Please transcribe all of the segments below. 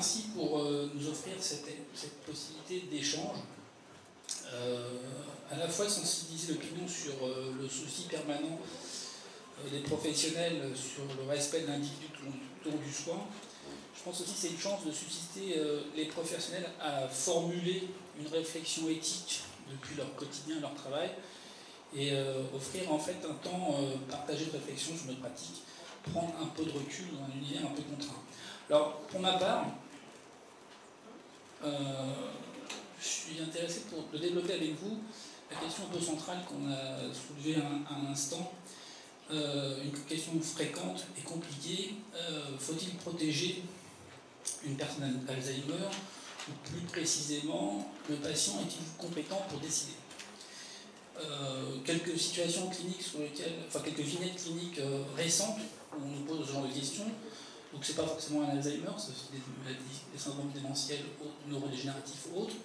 merci pour nous offrir cette possibilité d'échange. À la fois de sensibiliser l'opinion sur le souci permanent des professionnels sur le respect de l'individu tout au long du soin. Je pense aussi que c'est une chance de susciter les professionnels à formuler une réflexion éthique depuis leur quotidien, leur travail, et offrir en fait un temps partagé de réflexion sur notre pratique, prendre un peu de recul dans un univers un peu contraint. Alors, pour ma part, je suis intéressé pour de développer avec vous la question un peu centrale qu'on a soulevée un instant, une question fréquente et compliquée. Faut-il protéger une personne Alzheimer, ou plus précisément, le patient est-il compétent pour décider? Quelques situations cliniques sur lesquelles, enfin quelques vignettes cliniques récentes où on nous pose ce genre de questions. Donc c'est pas forcément un Alzheimer, c'est aussi des maladies, des syndromes démentiels, neurodégénératifs ou autres.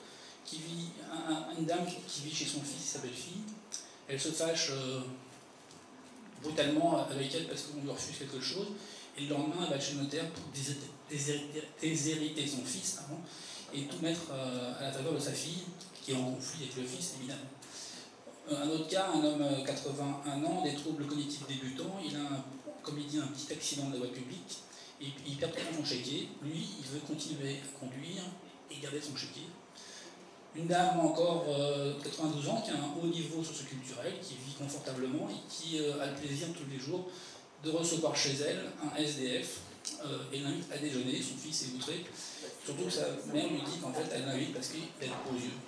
Une dame qui vit chez son fils et sa belle-fille, elle se fâche brutalement avec elle parce qu'on lui refuse quelque chose, et le lendemain elle va chez le notaire pour déshériter son fils et tout mettre à la faveur de sa fille, qui est en conflit avec le fils évidemment. Un autre cas, un homme 81 ans, des troubles cognitifs débutants, il a, comme il dit, un petit accident de la voie publique, et il perd tout son chéquier. Lui, il veut continuer à conduire et garder son chéquier. Une dame encore 92 ans qui a un haut niveau socio-culturel, qui vit confortablement et qui a le plaisir tous les jours de recevoir chez elle un SDF et l'invite à déjeuner. Son fils est outré, surtout que sa mère lui dit qu'en fait elle l'invite parce qu'il est aux yeux.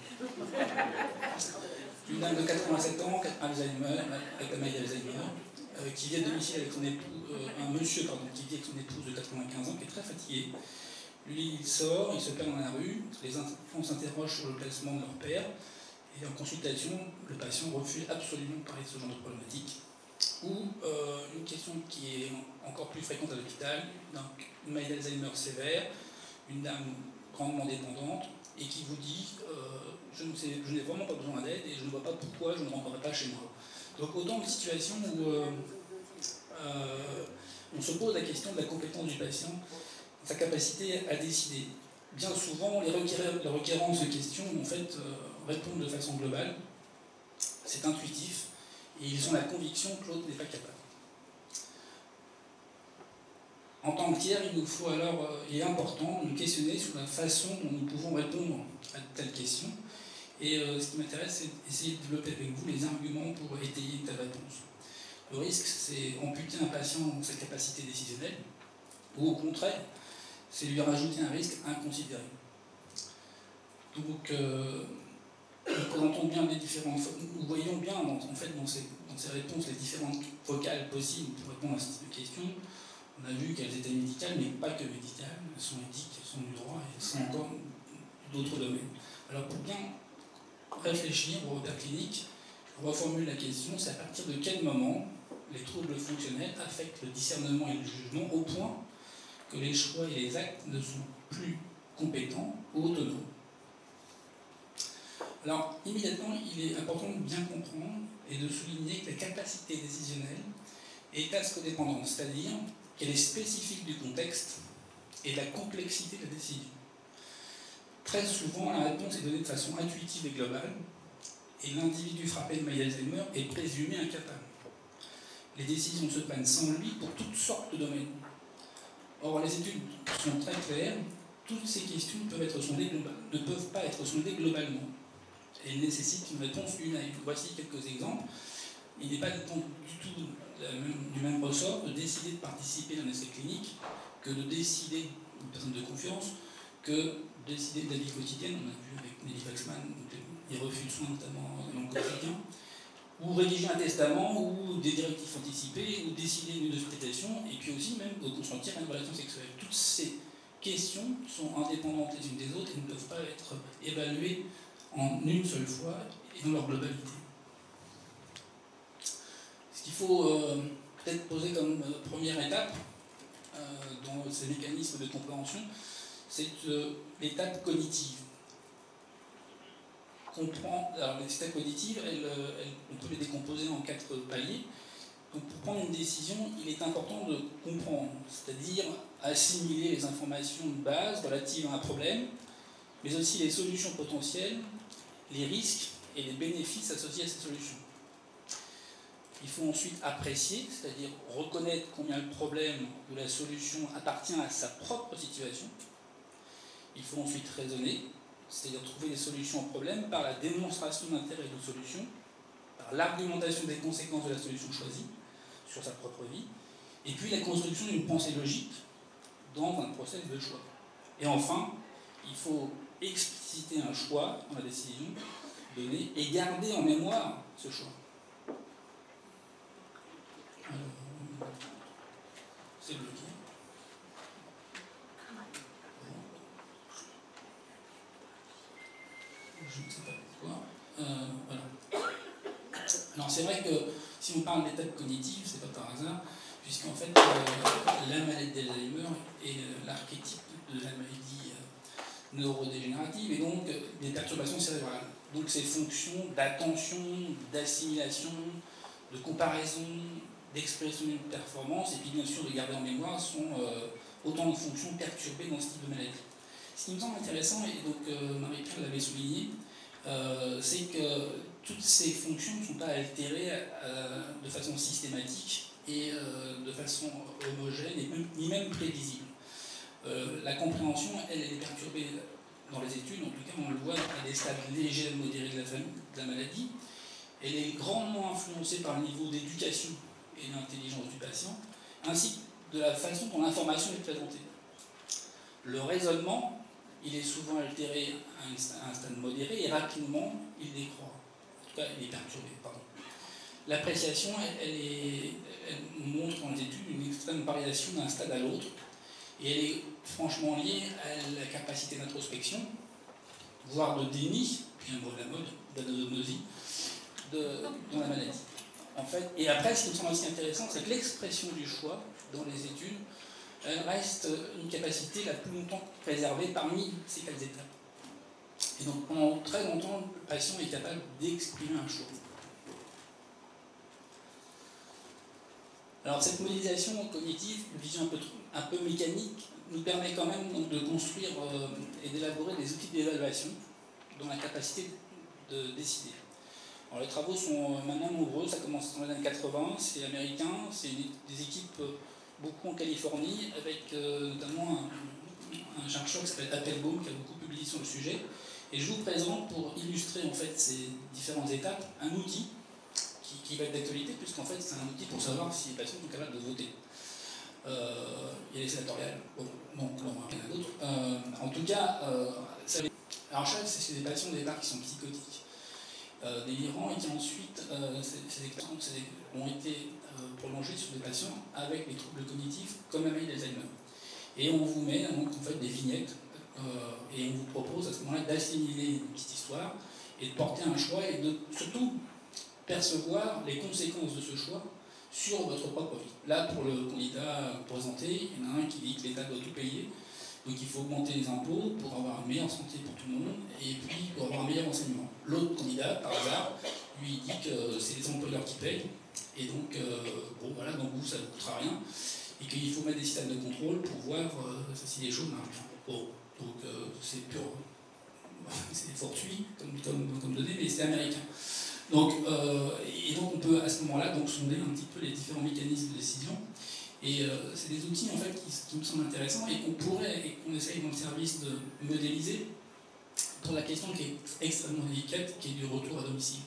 Une dame de 87 ans, Alzheimer, avec la maladie d'Alzheimer, qui vit à domicile avec son époux, un monsieur qui vit avec son épouse de 95 ans, qui est très fatigué. Lui, il sort, il se perd dans la rue, les enfants s'interrogent sur le placement de leur père, et en consultation, le patient refuse absolument de parler de ce genre de problématique. Ou une question qui est encore plus fréquente à l'hôpital, une maladie d'Alzheimer sévère, une dame grandement dépendante, et qui vous dit je n'ai vraiment pas besoin d'aide et je ne vois pas pourquoi je ne rentrerai pas chez moi. Donc autant de situations où on se pose la question de la compétence du patient, sa capacité à décider. Bien souvent, les requérants de questions en fait, répondent de façon globale, c'est intuitif, et ils ont la conviction que l'autre n'est pas capable. En tant que tiers, il est important de nous questionner sur la façon dont nous pouvons répondre à de telles questions. Et ce qui m'intéresse, c'est d'essayer de développer avec vous les arguments pour étayer une telle réponse. Le risque, c'est amputer un patient dans sa capacité décisionnelle, ou au contraire, c'est lui rajouter un risque inconsidéré. Donc, nous présentons bien nous voyons bien dans ces réponses les différentes vocales possibles pour répondre à ce type de questions. On a vu qu'elles étaient médicales, mais pas que médicales, elles sont éthiques, elles sont du droit, et elles sont encore d'autres domaines. Alors pour bien réfléchir au repère clinique, je reformule la question, c'est à partir de quel moment les troubles fonctionnels affectent le discernement et le jugement au point que les choix et les actes ne sont plus compétents ou autonomes. Alors, immédiatement, il est important de bien comprendre et de souligner que la capacité décisionnelle est task-dépendante, c'est-à-dire qu'elle est spécifique du contexte et de la complexité de la décision. Très souvent, la réponse est donnée de façon intuitive et globale, et l'individu frappé de maladie d'Alzheimer est présumé incapable. Les décisions se prennent sans lui pour toutes sortes de domaines. Or, les études sont très claires, toutes ces questions ne peuvent pas être sondées globalement. Elles nécessitent une réponse une à une. Voici quelques exemples. Il n'est pas du tout du même ressort de décider de participer à un essai clinique que de décider une personne de confiance, que de décider de la vie quotidienne. On a vu avec Nelly Waxman, les refus de soins notamment dans le quotidien, ou rédiger un testament, ou des directives anticipées, ou décider d'une hospitalisation, et puis aussi même de consentir à une relation sexuelle. Toutes ces questions sont indépendantes les unes des autres et ne peuvent pas être évaluées en une seule fois et dans leur globalité. Ce qu'il faut peut-être poser comme première étape dans ces mécanismes de compréhension, c'est l'étape cognitive. Alors, les étapes cognitives, on peut les décomposer en 4 paliers. Donc, pour prendre une décision, il est important de comprendre, c'est-à-dire assimiler les informations de base relatives à un problème, mais aussi les solutions potentielles, les risques et les bénéfices associés à ces solutions. Il faut ensuite apprécier, c'est-à-dire reconnaître combien le problème ou la solution appartient à sa propre situation. Il faut ensuite raisonner, c'est-à-dire trouver des solutions au problème par la démonstration d'intérêt de solution, par l'argumentation des conséquences de la solution choisie sur sa propre vie, et puis la construction d'une pensée logique dans un processus de choix. Et enfin, il faut expliciter un choix dans la décision donnée et garder en mémoire ce choix. C'est bloqué. Je ne sais pas pourquoi. Voilà. Alors c'est vrai que si on parle d'étapes cognitives, c'est pas par hasard, puisqu'en fait la maladie d'Alzheimer est l'archétype de la maladie neurodégénérative et donc des perturbations cérébrales. Donc ces fonctions d'attention, d'assimilation, de comparaison, d'expression d'une performance et puis bien sûr de garder en mémoire sont autant de fonctions perturbées dans ce type de maladie. Ce qui me semble intéressant, et donc Marie-Pierre l'avait souligné, c'est que toutes ces fonctions ne sont pas altérées de façon systématique et de façon homogène et ni même prévisible. La compréhension, elle est perturbée dans les études, en tout cas on le voit à des stades légers à modérés de la maladie. Elle est grandement influencée par le niveau d'éducation et d'intelligence du patient, ainsi que de la façon dont l'information est présentée. Le raisonnement, il est souvent altéré à un stade modéré et rapidement il décroît. En tout cas, il est perturbé, pardon. L'appréciation, elle montre dans les études une extrême variation d'un stade à l'autre et elle est franchement liée à la capacité d'introspection, voire de déni, puis un mot de la mode, d'anodognosie, dans la maladie. En fait, et après, ce qui me semble aussi intéressant, c'est que l'expression du choix dans les études, elle reste une capacité la plus longtemps préservée parmi ces 4 étapes. Et donc pendant très longtemps, le patient est capable d'exprimer un choix. Alors cette modélisation cognitive, une vision un peu mécanique, nous permet quand même donc, de construire et d'élaborer des outils d'évaluation dans la capacité de décider. Alors, les travaux sont maintenant nombreux, ça commence dans les années 80, c'est américain, c'est des équipes beaucoup en Californie, avec notamment un chercheur qui s'appelle Appelbaum qui a beaucoup publié sur le sujet. Et je vous présente, pour illustrer en fait ces différentes étapes, un outil qui va être d'actualité, puisqu'en fait c'est un outil pour savoir si les patients sont capables de voter. Il y a les sénatoriales, bon, non, il y en a d'autres. En tout cas, alors c'est des patients au départ qui sont psychotiques, délirants, et qui ensuite, ces expériences ont été prolongées sur des patients avec des troubles cognitifs comme la maladie d'Alzheimer. Et on vous met donc, en fait, des vignettes et on vous propose à ce moment-là d'assimiler une petite histoire et de porter un choix et de surtout percevoir les conséquences de ce choix sur votre propre vie. Là, pour le candidat présenté, il y en a un qui dit que l'État doit tout payer, donc il faut augmenter les impôts pour avoir une meilleure santé pour tout le monde et puis pour avoir un meilleur enseignement. L'autre candidat, par hasard, lui dit que c'est les employeurs qui payent et donc, bon voilà, donc vous, ça ne coûtera rien et qu'il faut mettre des systèmes de contrôle pour voir si les choses marchent. Bon, donc c'est pur, c'est fortuit comme données, mais c'est américain. Donc, et donc on peut à ce moment-là donc, sonder un petit peu les différents mécanismes de décision. Et c'est des outils en fait qui me semblent intéressants et qu'on pourrait et qu'on essaye dans le service de modéliser pour la question qui est extrêmement délicate, qui est du retour à domicile.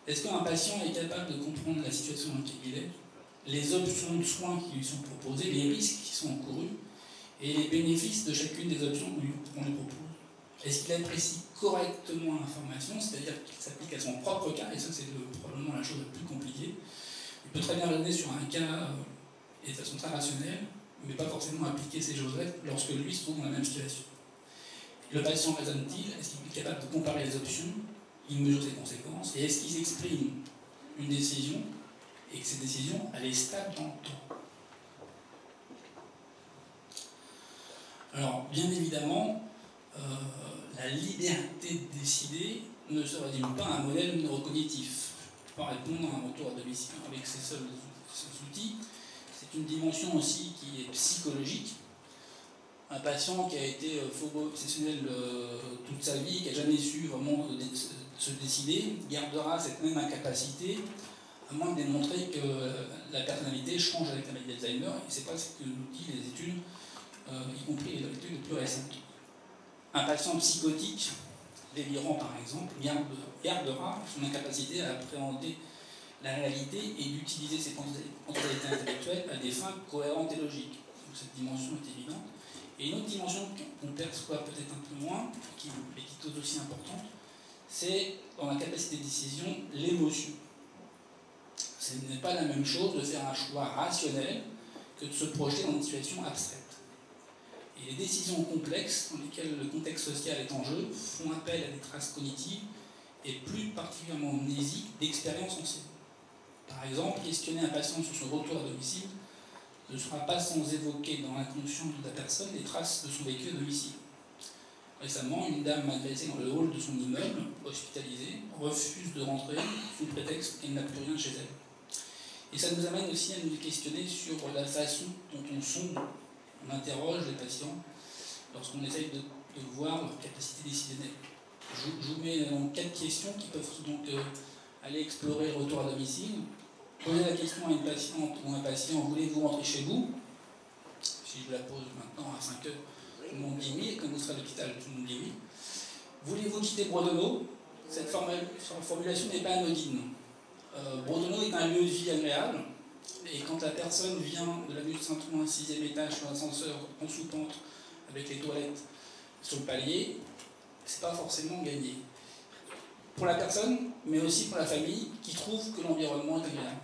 Est-ce qu'un patient est capable de comprendre la situation dans laquelle il est, les options de soins qui lui sont proposées, les risques qui sont encourus et les bénéfices de chacune des options qu'on lui propose? Est-ce qu'il apprécie correctement l'information, c'est-à-dire qu'il s'applique à son propre cas, et ça c'est probablement la chose la plus compliquée. Il peut très bien raisonner sur un cas et de façon très rationnelle, mais pas forcément appliquer ces choses-là lorsque lui se trouve dans la même situation. Le patient raisonne-t-il? Est-ce qu'il est capable de comparer les options? Il mesure ses conséquences? Et est-ce qu'il exprime une décision et que cette décision, elle est stable dans le temps? Alors, bien évidemment, la liberté de décider ne se résume pas à un modèle neurocognitif. Je ne peux pas répondre à un retour à domicile avec ces seuls outils. C'est une dimension aussi qui est psychologique, un patient qui a été phobo-obsessionnel toute sa vie, qui n'a jamais su vraiment se décider, gardera cette même incapacité, à moins de démontrer que la personnalité change avec la maladie d'Alzheimer, et c'est pas ce que nous disent les études, y compris les études les plus récentes. Un patient psychotique, délirant par exemple, gardera son incapacité à appréhender la réalité et d'utiliser ses capacités intellectuelles à des fins cohérentes et logiques. Donc cette dimension est évidente. Et une autre dimension qu'on perçoit peut-être un peu moins, mais qui est tout aussi importante, c'est dans la capacité de décision, l'émotion. Ce n'est pas la même chose de faire un choix rationnel que de se projeter dans une situation abstraite. Et les décisions complexes, dans lesquelles le contexte social est en jeu, font appel à des traces cognitives et plus particulièrement mnésiques d'expériences anciennes. Par exemple, questionner un patient sur son retour à domicile ne sera pas sans évoquer dans l'inconscient de la personne les traces de son vécu à domicile. Récemment, une dame m'a agressé dans le hall de son immeuble, hospitalisée, refuse de rentrer sous le prétexte qu'elle n'a plus rien chez elle. Et ça nous amène aussi à nous questionner sur la façon dont on sonde, on interroge les patients lorsqu'on essaye de voir leur capacité décisionnelle. Je vous mets donc 4 questions qui peuvent donc aller explorer le retour à domicile. Posez la question à une patiente ou un patient, voulez-vous rentrer chez vous? Si je la pose maintenant à 5 heures, tout le monde dit oui, et quand vous serez à l'hôpital, tout le monde dit oui. Voulez-vous quitter Brodonneau? Cette formulation n'est pas anodine. Brodonneau est un lieu de vie agréable, et quand la personne vient de l'avenue de Saint-Ouen, 6e étage, sur l'ascenseur, en sous-pente, avec les toilettes sur le palier, c'est pas forcément gagné. Pour la personne, mais aussi pour la famille, qui trouve que l'environnement est agréable.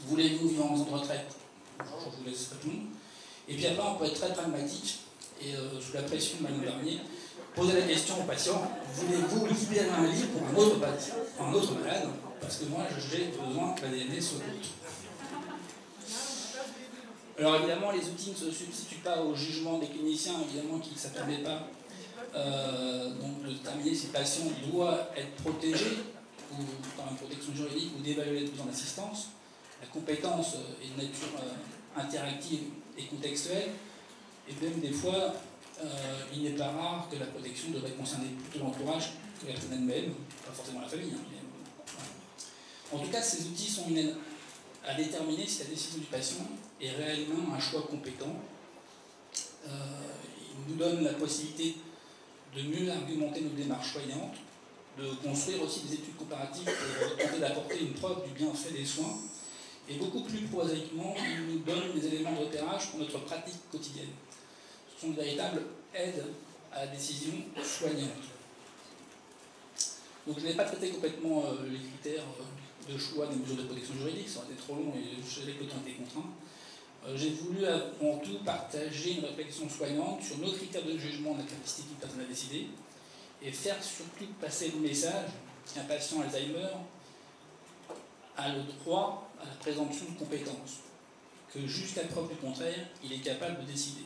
Voulez-vous vivre en maison de retraite? Je vous laisse répondre. Et puis après, on peut être très pragmatique, et sous la pression de Madame Barnier, poser la question au patient, voulez-vous libérer un lit pour un autre malade? Parce que moi, j'ai besoin que l'ADN soit court. Alors évidemment, les outils ne se substituent pas au jugement des cliniciens, évidemment qu'ils ne s'attendaient pas. Donc de déterminer si le patient doit être protégé, ou par une protection juridique, ou d'évaluer les besoins d'assistance. La compétence est de nature interactive et contextuelle, et même des fois, il n'est pas rare que la protection devrait concerner plutôt l'entourage que la personne elle-même, pas forcément la famille. En tout cas, ces outils sont une aide à déterminer si la décision du patient est réellement un choix compétent. Il nous donne la possibilité de mieux argumenter nos démarches soignantes, de construire aussi des études comparatives pour tenter d'apporter une preuve du bienfait des soins. Et beaucoup plus prosaïquement, il nous donne des éléments de repérage pour notre pratique quotidienne. Ce sont de véritables aides à la décision soignante. Donc je n'ai pas traité complètement les critères de choix des mesures de protection juridique, ça aurait été trop long et je savais que le temps était contraint. J'ai voulu avant tout partager une réflexion soignante sur nos critères de jugement de la capacité d'une personne à décider et faire surtout passer le message qu'un patient Alzheimer a le droit à la présomption de compétence, que jusqu'à preuve du contraire, il est capable de décider.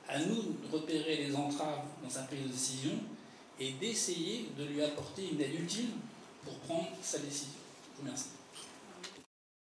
À nous de repérer les entraves dans sa prise de décision et d'essayer de lui apporter une aide utile pour prendre sa décision. Je vous remercie.